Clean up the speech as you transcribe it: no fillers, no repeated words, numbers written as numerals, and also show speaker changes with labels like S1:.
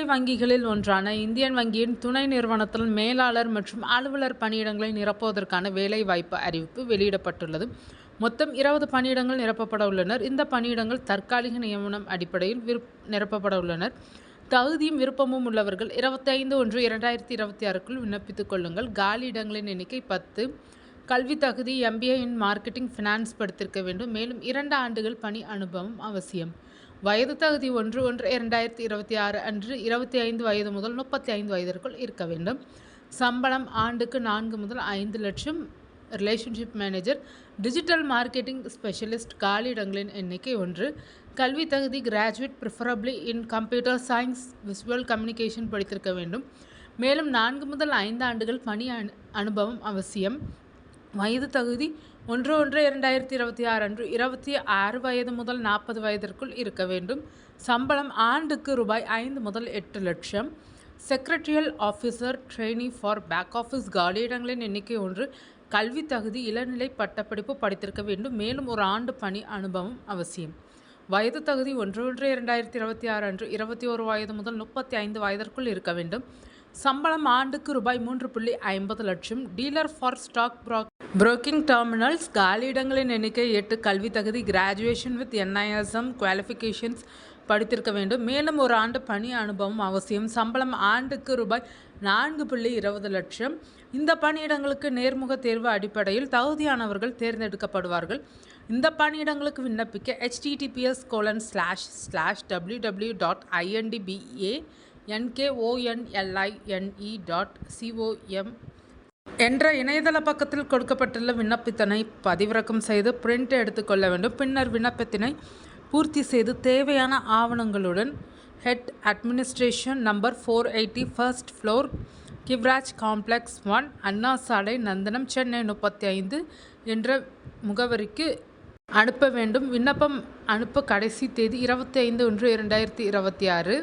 S1: வங்கிகளில் ஒன்றான இந்தியன் வங்கியின் துணை நிறுவனத்தில் மேலாளர் மற்றும் அலுவலர் பணியிடங்களை நிரப்புவதற்கான வேலைவாய்ப்பு அறிவிப்பு வெளியிடப்பட்டுள்ளது. மொத்தம் 20 பணியிடங்கள் நிரப்பப்பட உள்ளனர். இந்த பணியிடங்கள் தற்காலிக நியமனம் அடிப்படையில் நிரப்பப்பட உள்ளனர். தகுதியும் விருப்பமும் உள்ளவர்கள் 25/1/2026க்குள் விண்ணப்பித்துக் கொள்ளுங்கள். காலி இடங்களின் எண்ணிக்கை 10. கல்வி தகுதி MBA இன் மார்க்கெட்டிங் ஃபினான்ஸ் படித்திருக்க வேண்டும். மேலும் 2 ஆண்டுகள் பணி அனுபவம் அவசியம். வயது தகுதி 1/1/2026 அன்று 25 வயது முதல் 35 வயதிற்குள் இருக்க வேண்டும். சம்பளம் ஆண்டுக்கு 4 முதல் 5 லட்சம். Relationship manager, digital marketing specialist. காலி இடங்களின் எண்ணிக்கை 1. கல்வி தகுதி graduate preferably in computer science visual communication படித்திருக்க வேண்டும். மேலும் 4 முதல் 5 ஆண்டுகள் பணி அனுபவம் அவசியம். வயது தகுதி 1/1/2026 அன்று 26 வயது முதல் 40 வயதிற்குள் இருக்க வேண்டும். சம்பளம் ஆண்டுக்கு ரூபாய் 5 முதல் 8 லட்சம். Secretarial officer trainee for back office. காலி இடங்களின் எண்ணிக்கை 1. கல்வி தகுதி இளநிலை பட்டப்படிப்பு படித்திருக்க வேண்டும். மேலும் 1 ஆண்டு பணி அனுபவம் அவசியம். வயது தகுதி 1/1/2026 அன்று 21 வயது முதல் 35 வயதிற்குள் இருக்க வேண்டும். சம்பளம் ஆண்டுக்கு ரூபாய் 3.50 லட்சம். Dealer for stock broking terminals. காலி இடங்களின் எண்ணிக்கை 8. கல்வி தகுதி கிராஜுவேஷன் வித் NISM குவாலிஃபிகேஷன்ஸ் படித்திருக்க வேண்டும். மேலும் 1 ஆண்டு பணி அனுபவம் அவசியம். சம்பளம் ஆண்டுக்கு ரூபாய் 4.20 லட்சம். இந்த பணியிடங்களுக்கு நேர்முக தேர்வு அடிப்படையில் தகுதியானவர்கள் தேர்ந்தெடுக்கப்படுவார்கள். இந்த பணியிடங்களுக்கு விண்ணப்பிக்க https://www.indbankonline.com என்ற இணையதள பக்கத்தில் கொடுக்கப்பட்டுள்ள விண்ணப்பத்தினை பதிவிறக்கம் செய்து பிரிண்ட் எடுத்துக்கொள்ள வேண்டும். பின்னர் விண்ணப்பத்தினை பூர்த்தி செய்து தேவையான ஆவணங்களுடன் head administration number 480 first floor Givraj complex 1 Anna சாலை நந்தனம் சென்னை 35 என்ற முகவரிக்கு அனுப்ப வேண்டும். விண்ணப்பம் அனுப்ப கடைசி தேதி 25/1/2026.